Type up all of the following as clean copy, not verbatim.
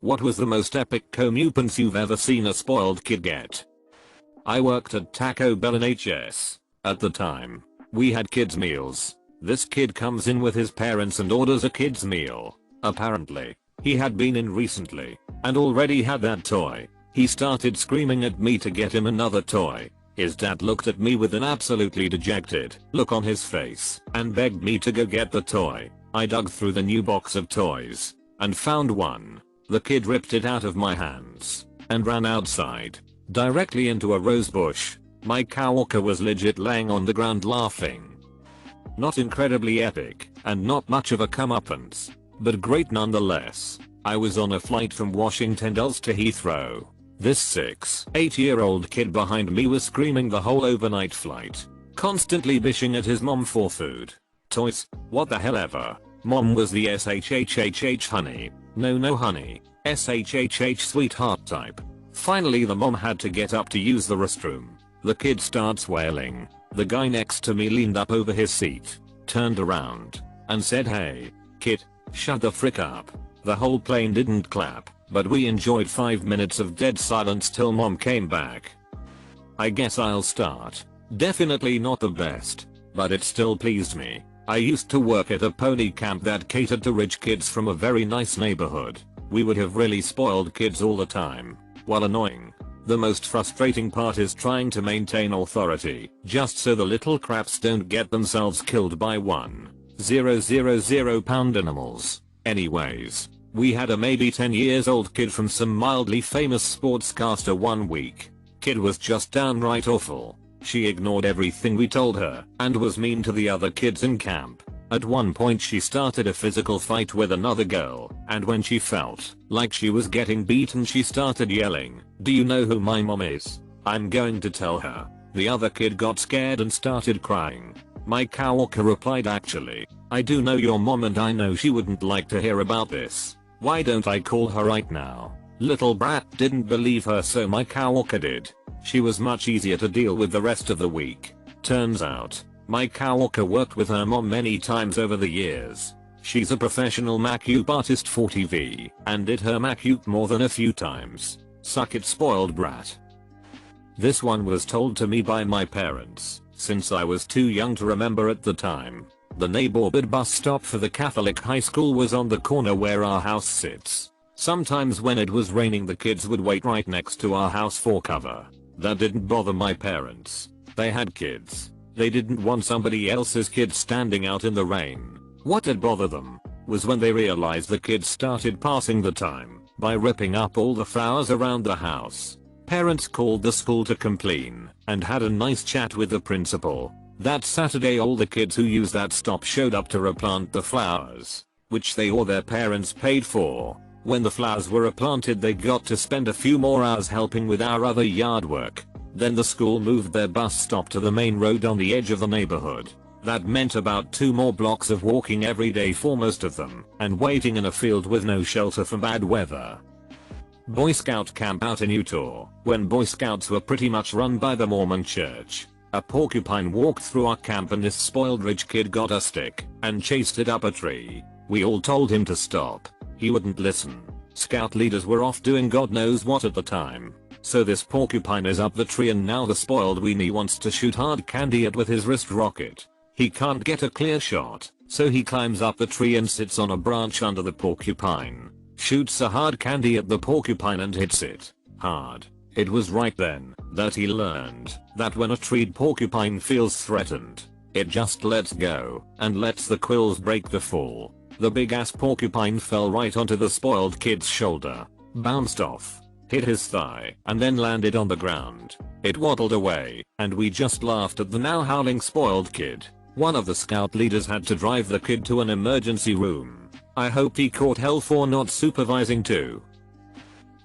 What was the most epic comeuppance you've ever seen a spoiled kid get? I worked at Taco Bell in HS. At the time, we had kids meals. This kid comes in with his parents and orders a kids meal. Apparently, he had been in recently and already had that toy. He started screaming at me to get him another toy. His dad looked at me with an absolutely dejected look on his face and begged me to go get the toy. I dug through the new box of toys and found one. The kid ripped it out of my hands and ran outside, directly into a rose bush. My coworker was legit laying on the ground laughing. Not incredibly epic and not much of a comeuppance, but great nonetheless. I was on a flight from Washington DC to Heathrow. This 8-year-old kid behind me was screaming the whole overnight flight, constantly bishing at his mom for food. Toys, what the hell ever. Mom was the SHHHH honey. No honey. SHHH sweetheart type. Finally the mom had to get up to use the restroom. The kid starts wailing. The guy next to me leaned up over his seat, turned around, and said, "Hey, kid, shut the frick up." The whole plane didn't clap, but we enjoyed 5 minutes of dead silence till mom came back. I guess I'll start. Definitely not the best, but it still pleased me. I used to work at a pony camp that catered to rich kids from a very nice neighborhood. We would have really spoiled kids all the time. While annoying, the most frustrating part is trying to maintain authority just so the little craps don't get themselves killed by 1,000 pound animals. Anyways, we had a maybe 10 years old kid from some mildly famous sportscaster one week. Kid was just downright awful. She ignored everything we told her and was mean to the other kids in camp. At one point she started a physical fight with another girl, and when she felt like she was getting beaten she started yelling, "Do you know who my mom is? I'm going to tell her." The other kid got scared and started crying. My coworker replied, "Actually, I do know your mom and I know she wouldn't like to hear about this. Why don't I call her right now?" Little brat didn't believe her, so my coworker did. She was much easier to deal with the rest of the week. Turns out, my coworker worked with her mom many times over the years. She's a professional makeup artist 40V and did her makeup more than a few times. Suck it, spoiled brat. This one was told to me by my parents, since I was too young to remember at the time. The neighborhood bus stop for the Catholic high school was on the corner where our house sits. Sometimes when it was raining the kids would wait right next to our house for cover. That didn't bother my parents. They had kids. They didn't want somebody else's kids standing out in the rain. What did bother them was when they realized the kids started passing the time by ripping up all the flowers around the house. Parents called the school to complain and had a nice chat with the principal. That Saturday all the kids who used that stop showed up to replant the flowers, which they or their parents paid for. When the flowers were replanted they got to spend a few more hours helping with our other yard work. Then the school moved their bus stop to the main road on the edge of the neighborhood. That meant about 2 more blocks of walking every day for most of them, and waiting in a field with no shelter from bad weather. Boy Scout camp out in Utah. When Boy Scouts were pretty much run by the Mormon church, a porcupine walked through our camp and this spoiled rich kid got a stick and chased it up a tree. We all told him to stop. He wouldn't listen. Scout leaders were off doing God knows what at the time. So this porcupine is up the tree and now the spoiled weenie wants to shoot hard candy at with his wrist rocket. He can't get a clear shot, so he climbs up the tree and sits on a branch under the porcupine. Shoots a hard candy at the porcupine and hits it hard. It was right then that he learned that when a treed porcupine feels threatened, it just lets go and lets the quills break the fall. The big ass porcupine fell right onto the spoiled kid's shoulder, bounced off, hit his thigh, and then landed on the ground. It waddled away, and we just laughed at the now howling spoiled kid. One of the scout leaders had to drive the kid to an emergency room. I hope he caught hell for not supervising too.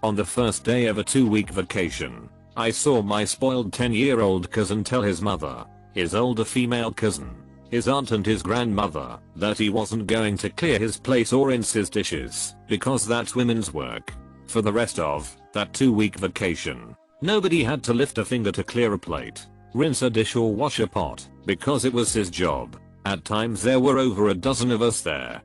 On the first day of a 2-week vacation, I saw my spoiled 10-year-old cousin tell his mother, his older female cousin, his aunt and his grandmother, that he wasn't going to clear his place or rinse his dishes, because that's women's work. For the rest of that 2-week vacation, nobody had to lift a finger to clear a plate, rinse a dish or wash a pot, because it was his job. At times there were over a dozen of us there.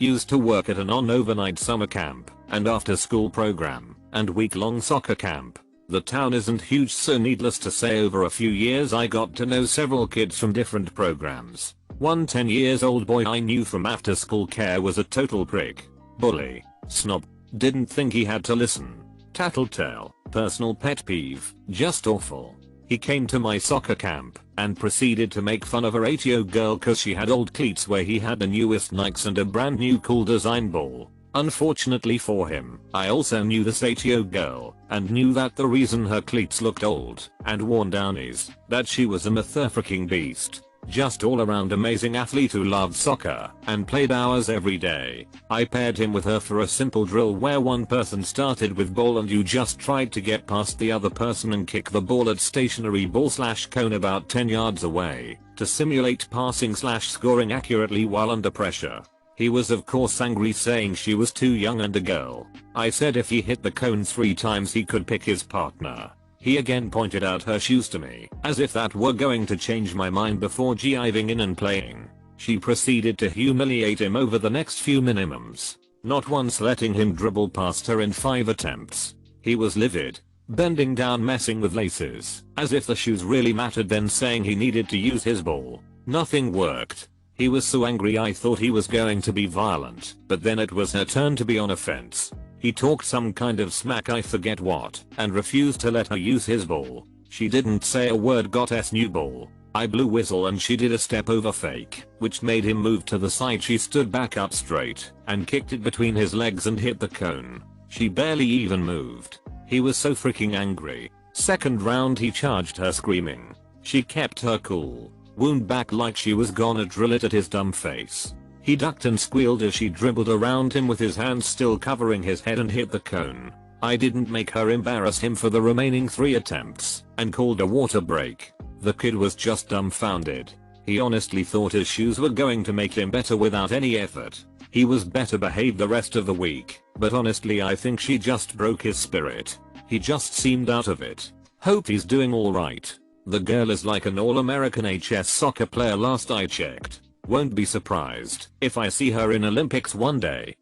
Used to work at an overnight summer camp, and after school program, and week-long soccer camp. The town isn't huge, so needless to say over a few years I got to know several kids from different programs. One 10-year-old boy I knew from after school care was a total prick. Bully. Snob. Didn't think he had to listen. Tattletale. Personal pet peeve. Just awful. He came to my soccer camp and proceeded to make fun of a 8-year-old girl cause she had old cleats where he had the newest Nikes and a brand new cool design ball. Unfortunately for him, I also knew this 8-year-old girl and knew that the reason her cleats looked old and worn down is that she was a motherfucking beast. Just all around amazing athlete who loved soccer and played hours every day. I paired him with her for a simple drill where one person started with ball and you just tried to get past the other person and kick the ball at stationary ball/cone about 10 yards away to simulate passing/scoring accurately while under pressure. He was of course angry, saying she was too young and a girl. I said if he hit the cone 3 times he could pick his partner. He again pointed out her shoes to me, as if that were going to change my mind before jiving in and playing. She proceeded to humiliate him over the next few minimums, not once letting him dribble past her in 5 attempts. He was livid, bending down messing with laces, as if the shoes really mattered, then saying he needed to use his ball. Nothing worked. He was so angry I thought he was going to be violent, but then it was her turn to be on offense. He talked some kind of smack, I forget what, and refused to let her use his ball. She didn't say a word, got his new ball. I blew whistle and she did a step over fake, which made him move to the side. She stood back up straight and kicked it between his legs and hit the cone. She barely even moved. He was so freaking angry. Second round he charged her screaming. She kept her cool, wound back like she was gonna drill it at his dumb face. He ducked and squealed as she dribbled around him with his hands still covering his head and hit the cone. I didn't make her embarrass him for the remaining 3 attempts and called a water break. The kid was just dumbfounded. He honestly thought his shoes were going to make him better without any effort. He was better behaved the rest of the week, but honestly I think she just broke his spirit. He just seemed out of it. Hope he's doing alright. The girl is like an all-American HS soccer player last I checked. Won't be surprised if I see her in Olympics one day.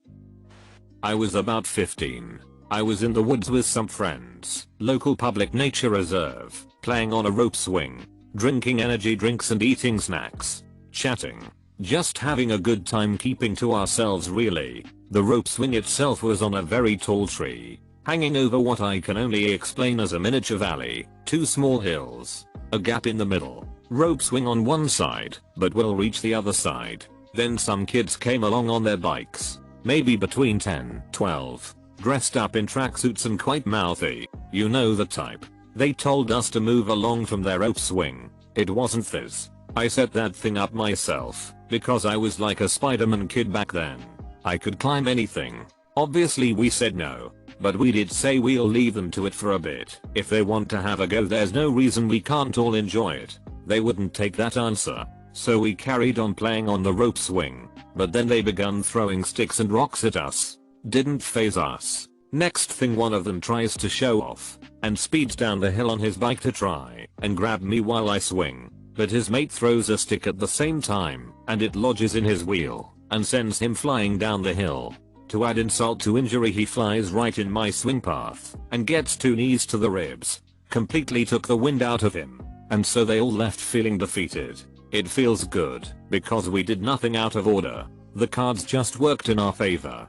I was about 15. I was in the woods with some friends, local public nature reserve, playing on a rope swing, drinking energy drinks and eating snacks, chatting, just having a good time, keeping to ourselves really. The rope swing itself was on a very tall tree, hanging over what I can only explain as a miniature valley, 2 small hills, a gap in the middle. Rope swing on one side, but we'll reach the other side. Then some kids came along on their bikes, maybe between 10, 12, dressed up in tracksuits and quite mouthy. You know the type. They told us to move along from their rope swing. It wasn't this. I set that thing up myself, because I was like a Spider-Man kid back then. I could climb anything. Obviously we said no, but we did say we'll leave them to it for a bit. If they want to have a go, there's no reason we can't all enjoy it. They wouldn't take that answer, so we carried on playing on the rope swing, but then they begun throwing sticks and rocks at us. Didn't faze us. Next thing one of them tries to show off, and speeds down the hill on his bike to try and grab me while I swing, but his mate throws a stick at the same time, and it lodges in his wheel, and sends him flying down the hill. To add insult to injury, he flies right in my swing path, and gets 2 knees to the ribs. Completely took the wind out of him. And so they all left feeling defeated. It feels good, because we did nothing out of order. The cards just worked in our favor.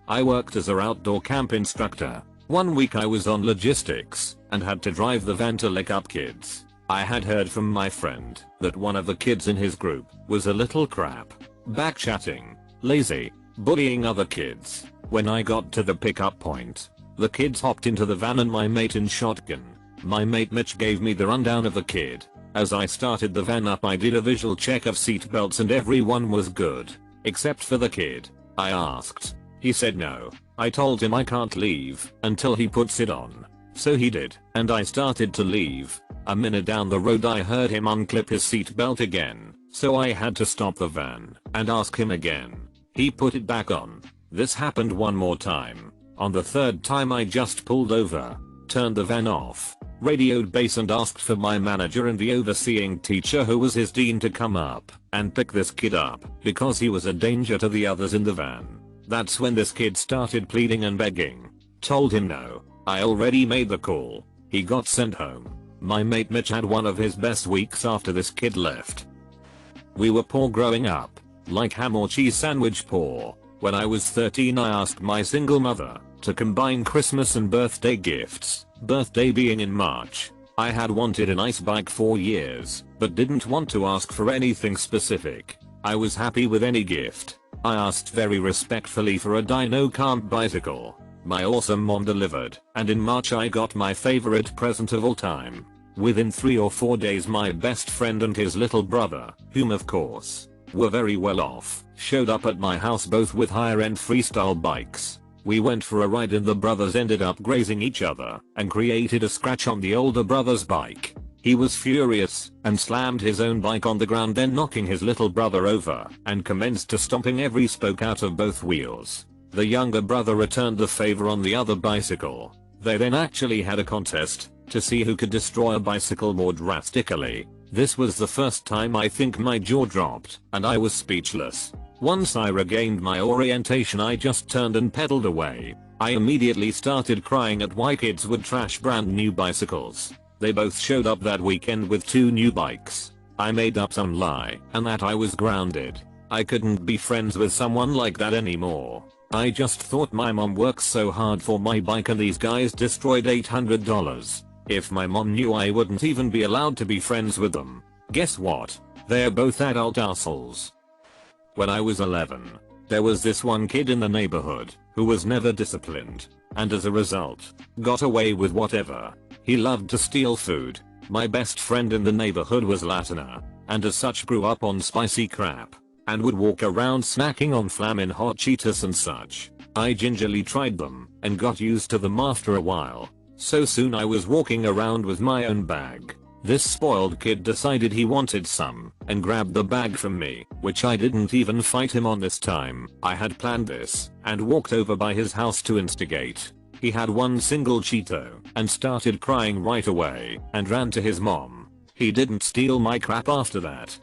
I worked as a outdoor camp instructor. One week I was on logistics, and had to drive the van to lick up kids. I had heard from my friend that one of the kids in his group was a little crap, backchatting, lazy, bullying other kids. When I got to the pickup point, the kids hopped into the van and my mate in shotgun. My mate Mitch gave me the rundown of the kid. As I started the van up I did a visual check of seat belts and everyone was good, except for the kid. I asked. He said no. I told him I can't leave until he puts it on. So he did, and I started to leave. A minute down the road I heard him unclip his seat belt again, so I had to stop the van and ask him again. He put it back on. This happened one more time. On the 3rd time I just pulled over, turned the van off, radioed base and asked for my manager and the overseeing teacher who was his dean to come up and pick this kid up because he was a danger to the others in the van. That's when this kid started pleading and begging. Told him no, I already made the call. He got sent home. My mate Mitch had one of his best weeks after this kid left. We were poor growing up, like ham or cheese sandwich poor. When I was 13 I asked my single mother to combine Christmas and birthday gifts, birthday being in March. I had wanted a nice bike for years, but didn't want to ask for anything specific. I was happy with any gift. I asked very respectfully for a dyno camp bicycle. My awesome mom delivered, and in March I got my favorite present of all time. Within 3 or 4 days my best friend and his little brother, whom of course were very well off, showed up at my house both with higher end freestyle bikes. We went for a ride and the brothers ended up grazing each other and created a scratch on the older brother's bike. He was furious and slammed his own bike on the ground, then knocking his little brother over and commenced to stomping every spoke out of both wheels. The younger brother returned the favor on the other bicycle. They then actually had a contest to see who could destroy a bicycle more drastically. This was the first time I think my jaw dropped and I was speechless. Once I regained my orientation I just turned and pedaled away. I immediately started crying at why kids would trash brand new bicycles. They both showed up that weekend with 2 new bikes. I made up some lie and that I was grounded. I couldn't be friends with someone like that anymore. I just thought my mom works so hard for my bike and these guys destroyed $800. If my mom knew I wouldn't even be allowed to be friends with them. Guess what? They're both adult assholes. When I was 11, there was this one kid in the neighborhood who was never disciplined, and as a result, got away with whatever. He loved to steal food. My best friend in the neighborhood was Latina, and as such grew up on spicy crap, and would walk around snacking on flamin' hot Cheetos and such. I gingerly tried them, and got used to them after a while. So soon I was walking around with my own bag. This spoiled kid decided he wanted some, and grabbed the bag from me, which I didn't even fight him on this time. I had planned this, and walked over by his house to instigate. He had one single Cheeto, and started crying right away, and ran to his mom. He didn't steal my crap after that.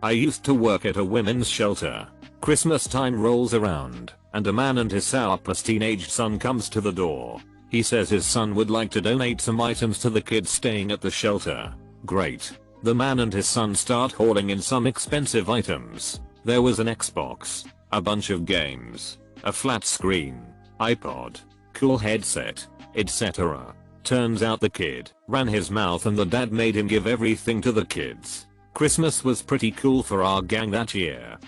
I used to work at a women's shelter. Christmas time rolls around, and a man and his sour plus teenage son comes to the door. He says his son would like to donate some items to the kids staying at the shelter. Great. The man and his son start hauling in some expensive items. There was an Xbox, a bunch of games, a flat screen, iPod, cool headset, etc. Turns out the kid ran his mouth and the dad made him give everything to the kids. Christmas was pretty cool for our gang that year.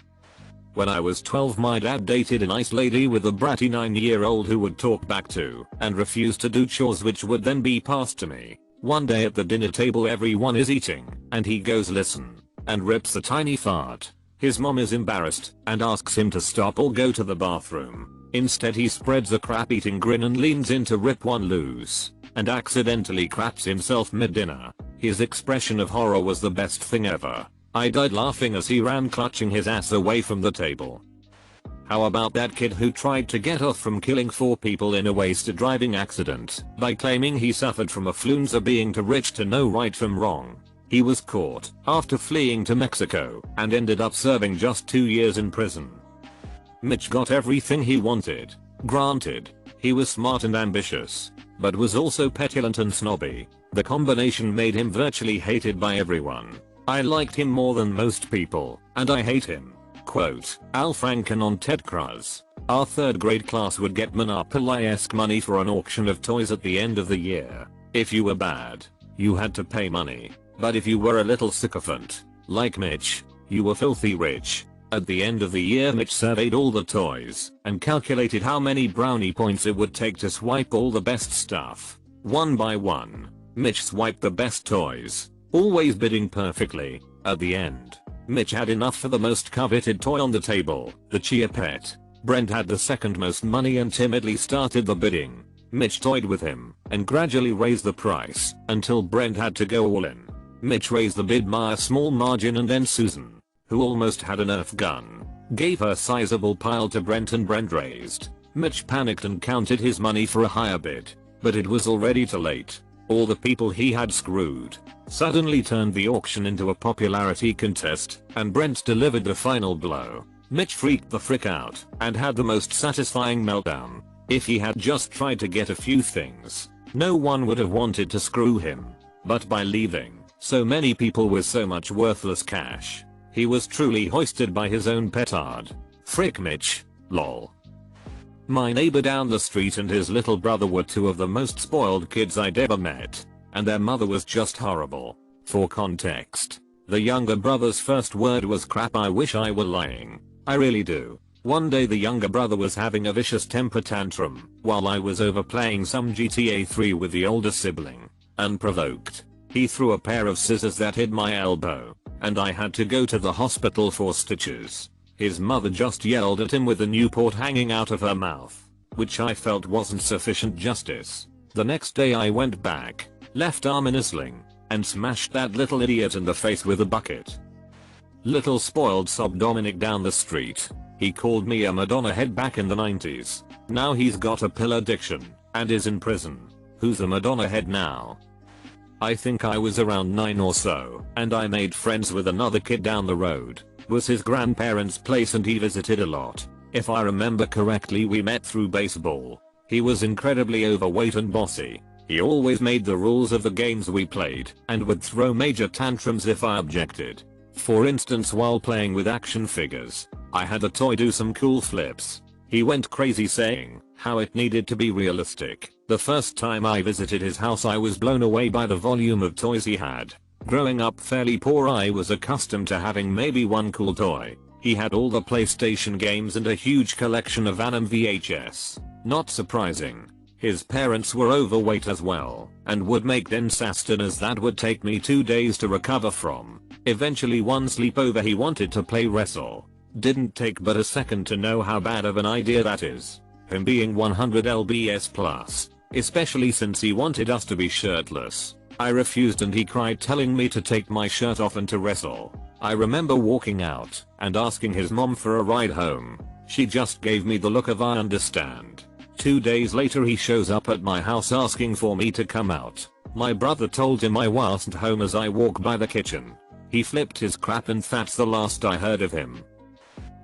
When I was 12 my dad dated a nice lady with a bratty 9-year-old who would talk back to and refuse to do chores, which would then be passed to me. One day at the dinner table everyone is eating and he goes listen and rips a tiny fart. His mom is embarrassed and asks him to stop or go to the bathroom. Instead he spreads a crap eating grin and leans in to rip one loose and accidentally craps himself mid-dinner. His expression of horror was the best thing ever. I died laughing as he ran clutching his ass away from the table. How about that kid who tried to get off from killing 4 people in a wasted driving accident by claiming he suffered from affluenza, being too rich to know right from wrong? He was caught after fleeing to Mexico and ended up serving just 2 years in prison. Mitch got everything he wanted. Granted, he was smart and ambitious, but was also petulant and snobby. The combination made him virtually hated by everyone. I liked him more than most people, and I hate him. Quote, Al Franken on Ted Cruz. Our 3rd grade class would get Monopoly-esque money for an auction of toys at the end of the year. If you were bad, you had to pay money. But if you were a little sycophant, like Mitch, you were filthy rich. At the end of the year Mitch surveyed all the toys and calculated how many brownie points it would take to swipe all the best stuff. One by one, Mitch swiped the best toys, always bidding perfectly. At the end, Mitch had enough for the most coveted toy on the table, the Chia Pet. Brent had the second most money and timidly started the bidding. Mitch toyed with him and gradually raised the price until Brent had to go all in. Mitch raised the bid by a small margin, and then Susan, who almost had a Nerf gun, gave her sizable pile to Brent, and Brent raised. Mitch panicked and counted his money for a higher bid, but it was already too late. All the people he had screwed suddenly turned the auction into a popularity contest, and Brent delivered the final blow. Mitch freaked the frick out and had the most satisfying meltdown. If he had just tried to get a few things, no one would have wanted to screw him. But by leaving so many people with so much worthless cash, he was truly hoisted by his own petard. Frick Mitch, lol. My neighbor down the street and his little brother were two of the most spoiled kids I'd ever met, and their mother was just horrible. For context, the younger brother's first word was crap, I wish I were lying. I really do. One day the younger brother was having a vicious temper tantrum while I was over playing some GTA 3 with the older sibling. Unprovoked, he threw a pair of scissors that hit my elbow, and I had to go to the hospital for stitches. His mother just yelled at him with the Newport hanging out of her mouth, which I felt wasn't sufficient justice. The next day I went back, left arm in a sling, and smashed that little idiot in the face with a bucket. Little spoiled sob Dominic down the street. He called me a Madonna head back in the 90s. Now he's got a pill addiction and is in prison. Who's a Madonna head now? I think I was around 9 or so, and I made friends with another kid down the road. Was his grandparents' place and he visited a lot. If I remember correctly, we met through baseball. He was incredibly overweight and bossy. He always made the rules of the games we played and would throw major tantrums if I objected. For instance, while playing with action figures, I had a toy do some cool flips. He went crazy saying how it needed to be realistic. The first time I visited his house I was blown away by the volume of toys he had. Growing up fairly poor, I was accustomed to having maybe one cool toy. He had all the PlayStation games and a huge collection of Venom VHS. Not surprising. His parents were overweight as well, and would make dense-ass dinners that would take me 2 days to recover from. Eventually one sleepover he wanted to play wrestle. Didn't take but a second to know how bad of an idea that is. Him being 100 lbs plus, especially since he wanted us to be shirtless. I refused and he cried telling me to take my shirt off and to wrestle. I remember walking out and asking his mom for a ride home. She just gave me the look of I understand. 2 days later he shows up at my house asking for me to come out. My brother told him I wasn't home as I walk by the kitchen. He flipped his crap and that's the last I heard of him.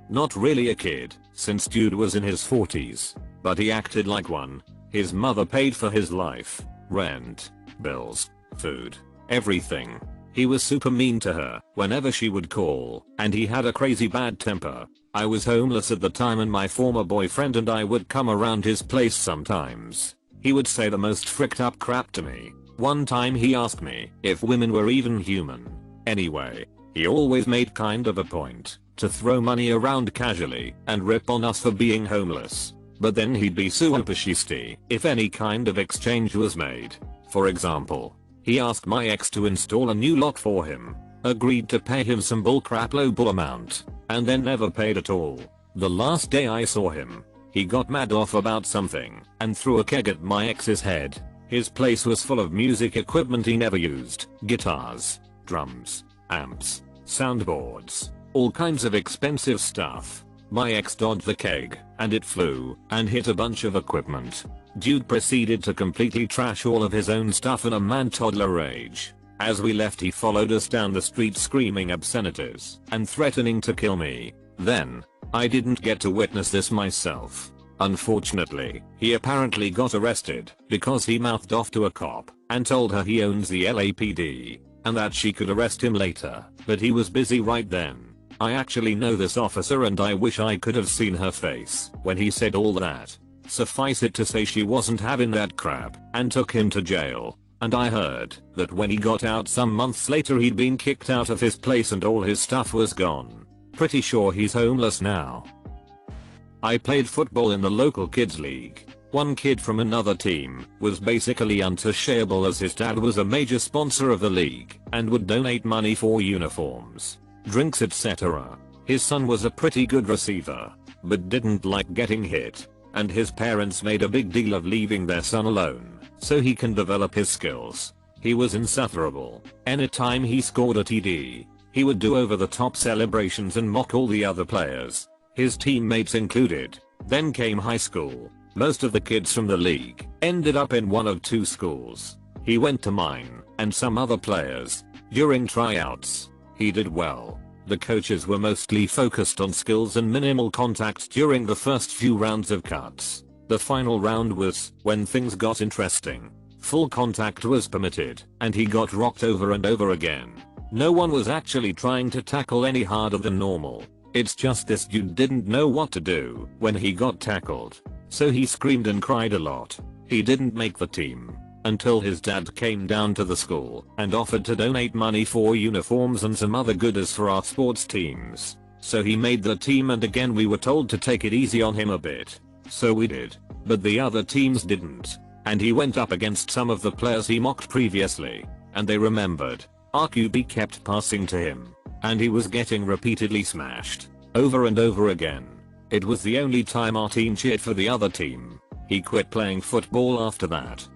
Not really a kid, since dude was in his 40s, but he acted like one. His mother paid for his life, rent, bills, food, everything. He was super mean to her whenever she would call, and he had a crazy bad temper. I was homeless at the time and my former boyfriend and I would come around his place sometimes. He would say the most fricked up crap to me. One time he asked me if women were even human. Anyway, he always made kind of a point to throw money around casually and rip on us for being homeless. But then he'd be super shisty if any kind of exchange was made. For example, he asked my ex to install a new lock for him, agreed to pay him some bullcrap low amount, and then never paid at all. The last day I saw him, he got mad off about something and threw a keg at my ex's head. His place was full of music equipment he never used, guitars, drums, amps, soundboards, all kinds of expensive stuff. My ex dodged the keg, and it flew and hit a bunch of equipment. Dude proceeded to completely trash all of his own stuff in a man-toddler rage. As we left he followed us down the street screaming obscenities and threatening to kill me. Then, I didn't get to witness this myself. Unfortunately, he apparently got arrested because he mouthed off to a cop and told her he owns the LAPD and that she could arrest him later, but he was busy right then. I actually know this officer and I wish I could have seen her face when he said all that. Suffice it to say she wasn't having that crap and took him to jail. And I heard that when he got out some months later he'd been kicked out of his place and all his stuff was gone. Pretty sure he's homeless now. I played football in the local kids league. One kid from another team was basically untouchable as his dad was a major sponsor of the league and would donate money for uniforms, drinks, etc. His son was a pretty good receiver, but didn't like getting hit, and his parents made a big deal of leaving their son alone so he can develop his skills. He was insufferable. Anytime he scored a TD, he would do over the top celebrations and mock all the other players, his teammates included. Then came high school. Most of the kids from the league ended up in one of two schools. He went to mine and some other players. During tryouts, he did well. The coaches were mostly focused on skills and minimal contact during the first few rounds of cuts. The final round was when things got interesting. Full contact was permitted, and he got rocked over and over again. No one was actually trying to tackle any harder than normal. It's just this dude didn't know what to do when he got tackled. So he screamed and cried a lot. He didn't make the team until his dad came down to the school and offered to donate money for uniforms and some other goodies for our sports teams. So he made the team, and again we were told to take it easy on him a bit. So we did. But the other teams didn't. And he went up against some of the players he mocked previously. And they remembered. Our QB kept passing to him. And he was getting repeatedly smashed. Over and over again. It was the only time our team cheered for the other team. He quit playing football after that.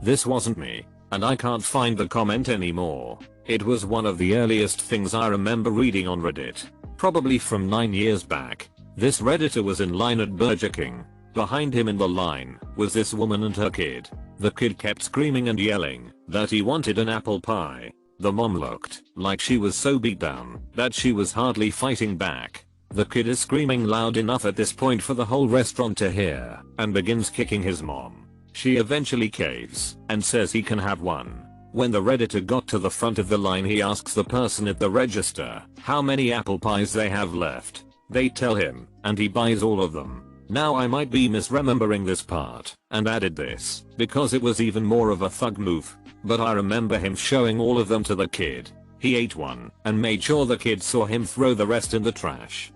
This wasn't me, and I can't find the comment anymore. It was one of the earliest things I remember reading on Reddit. Probably from 9 years back. This Redditor was in line at Burger King. Behind him in the line was this woman and her kid. The kid kept screaming and yelling that he wanted an apple pie. The mom looked like she was so beat down that she was hardly fighting back. The kid is screaming loud enough at this point for the whole restaurant to hear and begins kicking his mom. She eventually caves and says he can have one. When the Redditor got to the front of the line, he asks the person at the register how many apple pies they have left. They tell him, and he buys all of them. Now I might be misremembering this part and added this because it was even more of a thug move, but I remember him showing all of them to the kid. He ate one and made sure the kid saw him throw the rest in the trash.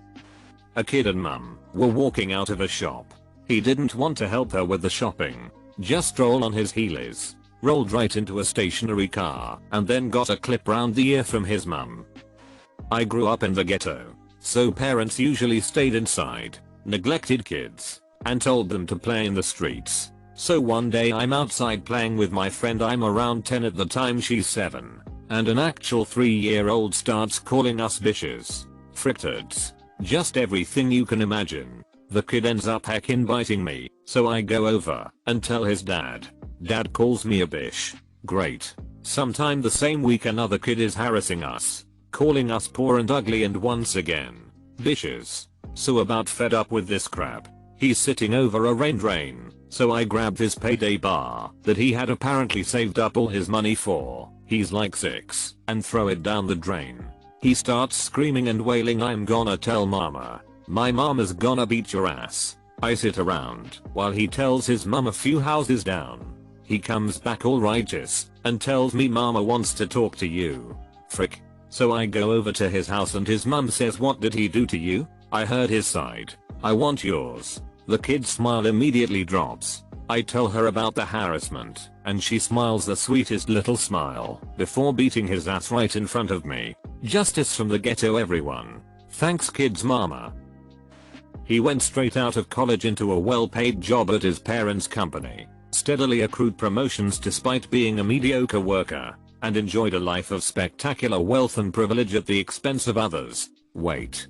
A kid and mum were walking out of a shop. He didn't want to help her with the shopping. Just strolled on his heelys, rolled right into a stationary car, and then got a clip round the ear from his mum. I grew up in the ghetto, so parents usually stayed inside, neglected kids, and told them to play in the streets. So one day I'm outside playing with my friend, I'm around 10 at the time, she's 7, and an actual 3-year-old starts calling us bitches, frictards, just everything you can imagine. The kid ends up heckin' biting me, so I go over and tell his dad. Dad calls me a bitch. Great. Sometime the same week another kid is harassing us, calling us poor and ugly, and once again, bitches. So about fed up with this crap, he's sitting over a rain drain, so I grab his payday bar that he had apparently saved up all his money for, he's like 6, and throw it down the drain. He starts screaming and wailing, I'm gonna tell mama. My mama's gonna beat your ass. I sit around while he tells his mum a few houses down. He comes back all righteous and tells me mama wants to talk to you. Frick. So I go over to his house and his mum says, what did he do to you? I heard his side. I want yours. The kid's smile immediately drops. I tell her about the harassment and she smiles the sweetest little smile before beating his ass right in front of me. Justice from the ghetto, everyone. Thanks kid's mama. He went straight out of college into a well-paid job at his parents' company, steadily accrued promotions despite being a mediocre worker, and enjoyed a life of spectacular wealth and privilege at the expense of others. Wait.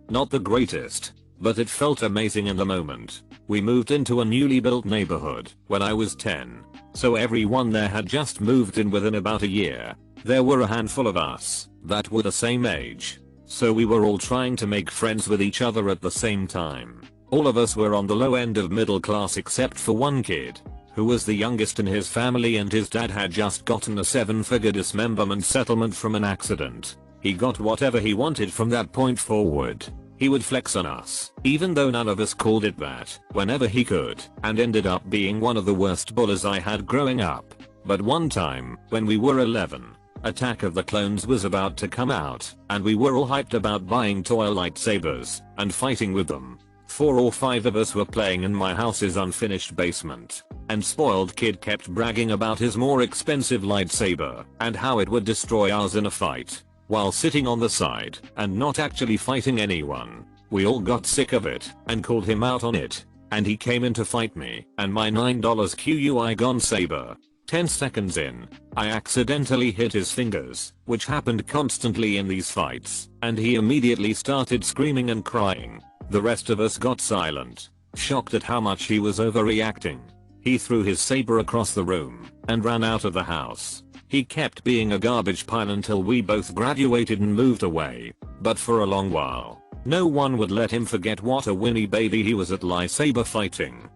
Not the greatest, but it felt amazing in the moment. We moved into a newly built neighborhood when I was 10, so everyone there had just moved in within about a year. There were a handful of us that were the same age. So we were all trying to make friends with each other at the same time. All of us were on the low end of middle class except for one kid, who was the youngest in his family, and his dad had just gotten a 7-figure dismemberment settlement from an accident. He got whatever he wanted from that point forward. He would flex on us, even though none of us called it that, whenever he could, and ended up being one of the worst bullies I had growing up. But one time, when we were 11, Attack of the Clones was about to come out, and we were all hyped about buying toy lightsabers and fighting with them. 4 or 5 of us were playing in my house's unfinished basement, and spoiled kid kept bragging about his more expensive lightsaber and how it would destroy ours in a fight, while sitting on the side and not actually fighting anyone. We all got sick of it and called him out on it, and he came in to fight me and my $9 QUI Gon saber. 10 seconds in, I accidentally hit his fingers, which happened constantly in these fights, and he immediately started screaming and crying. The rest of us got silent, shocked at how much he was overreacting. He threw his saber across the room and ran out of the house. He kept being a garbage pile until we both graduated and moved away, but for a long while, no one would let him forget what a Winnie baby he was at lightsaber fighting.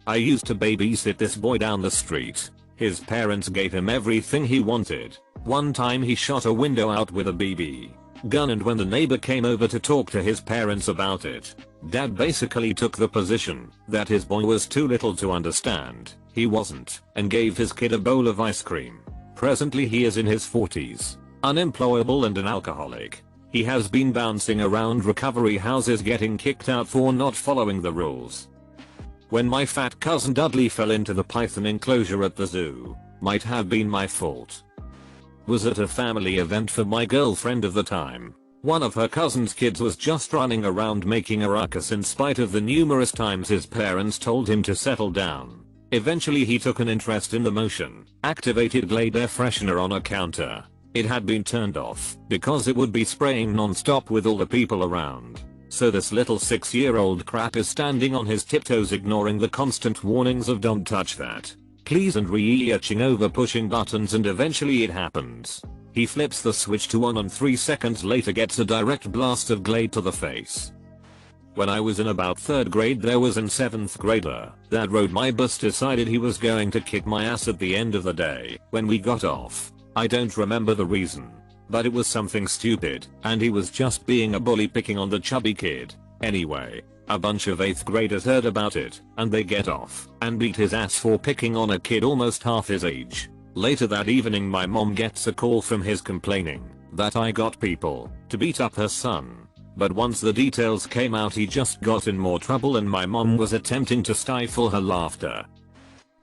I used to babysit this boy down the street. His parents gave him everything he wanted. One time he shot a window out with a BB gun, and when the neighbor came over to talk to his parents about it, Dad basically took the position that his boy was too little to understand. He wasn't, and gave his kid a bowl of ice cream. Presently he is in his 40s, unemployable and an alcoholic. He has been bouncing around recovery houses getting kicked out for not following the rules. When my fat cousin Dudley fell into the python enclosure at the zoo, might have been my fault. Was at a family event for my girlfriend of the time. One of her cousin's kids was just running around making a ruckus in spite of the numerous times his parents told him to settle down. Eventually he took an interest in the motion, activated Glade air freshener on a counter. It had been turned off because it would be spraying non-stop with all the people around. So this little 6-year-old crap is standing on his tiptoes ignoring the constant warnings of don't touch that, please, and reaching over pushing buttons, and eventually it happens. He flips the switch to on and 3 seconds later gets a direct blast of Glade to the face. When I was in about 3rd grade, there was an 7th grader that rode my bus decided he was going to kick my ass at the end of the day. When we got off, I don't remember the reason, but it was something stupid, and he was just being a bully picking on the chubby kid. Anyway, a bunch of 8th graders heard about it, and they get off and beat his ass for picking on a kid almost half his age. Later that evening my mom gets a call from his complaining that I got people to beat up her son. But once the details came out, he just got in more trouble and my mom was attempting to stifle her laughter.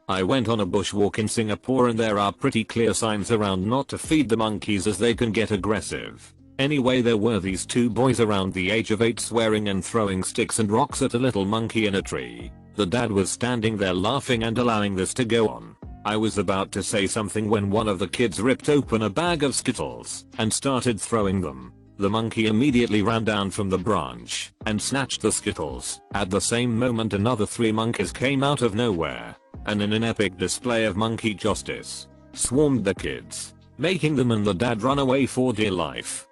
I went on a bushwalk in Singapore and there are pretty clear signs around not to feed the monkeys as they can get aggressive. Anyway, there were these 2 boys around the age of 8 swearing and throwing sticks and rocks at a little monkey in a tree. The dad was standing there laughing and allowing this to go on. I was about to say something when one of the kids ripped open a bag of Skittles and started throwing them. The monkey immediately ran down from the branch and snatched the Skittles. At the same moment another 3 monkeys came out of nowhere and in an epic display of monkey justice, swarmed the kids, making them and the dad run away for dear life.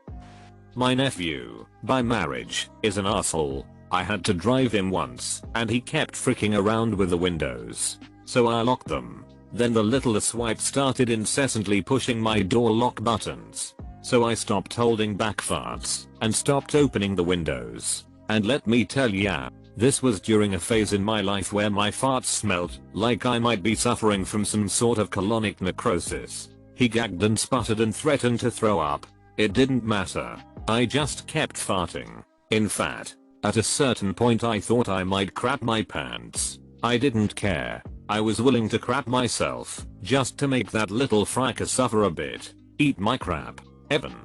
My nephew, by marriage, is an asshole. I had to drive him once and he kept freaking around with the windows, so I locked them. Then the little swipe started incessantly pushing my door lock buttons. So I stopped holding back farts and stopped opening the windows. And let me tell ya, this was during a phase in my life where my farts smelled like I might be suffering from some sort of colonic necrosis. He gagged and sputtered and threatened to throw up. It didn't matter. I just kept farting. In fact, at a certain point I thought I might crap my pants. I didn't care. I was willing to crap myself just to make that little fracker suffer a bit. Eat my crap. Evan.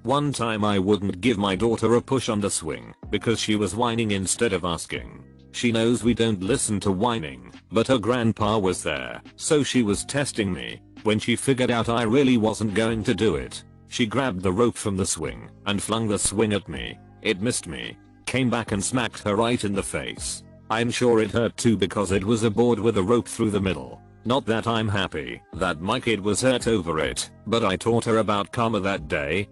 One time I wouldn't give my daughter a push on the swing because she was whining instead of asking. She knows we don't listen to whining, but her grandpa was there, so she was testing me. When she figured out I really wasn't going to do it, she grabbed the rope from the swing and flung the swing at me. It missed me, came back and smacked her right in the face. I'm sure it hurt too because it was a board with a rope through the middle. Not that I'm happy that my kid was hurt over it, but I taught her about karma that day.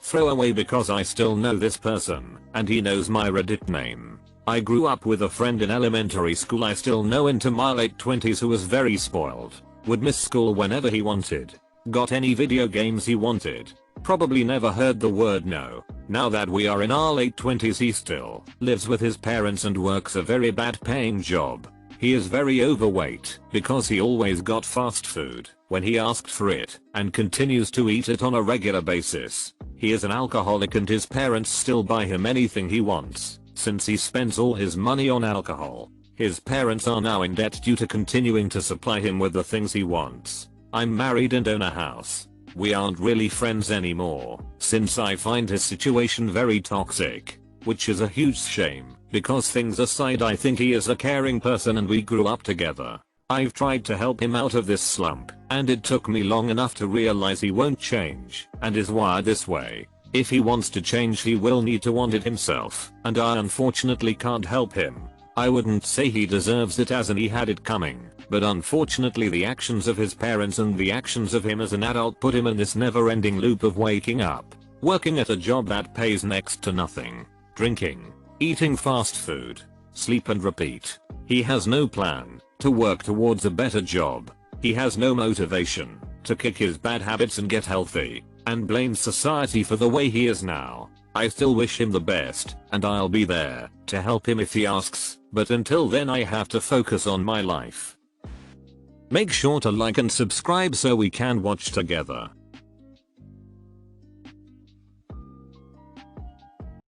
Throwaway because I still know this person, and he knows my Reddit name. I grew up with a friend in elementary school I still know into my late 20s who was very spoiled. Would miss school whenever he wanted. Got any video games he wanted. Probably never heard the word no. Now that we are in our late 20s he still lives with his parents and works a very bad paying job. He is very overweight because he always got fast food when he asked for it and continues to eat it on a regular basis. He is an alcoholic and his parents still buy him anything he wants since he spends all his money on alcohol. His parents are now in debt due to continuing to supply him with the things he wants. I'm married and own a house. We aren't really friends anymore since I find his situation very toxic, which is a huge shame. Because things aside I think he is a caring person and we grew up together. I've tried to help him out of this slump and it took me long enough to realize he won't change and is wired this way. If he wants to change he will need to want it himself and I unfortunately can't help him. I wouldn't say he deserves it as in he had it coming, but unfortunately the actions of his parents and the actions of him as an adult put him in this never-ending loop of waking up, working at a job that pays next to nothing, drinking, eating fast food, sleep and repeat. He has no plan to work towards a better job. He has no motivation to kick his bad habits and get healthy, and blames society for the way he is now. I still wish him the best, and I'll be there to help him if he asks, but until then I have to focus on my life. Make sure to like and subscribe so we can watch together.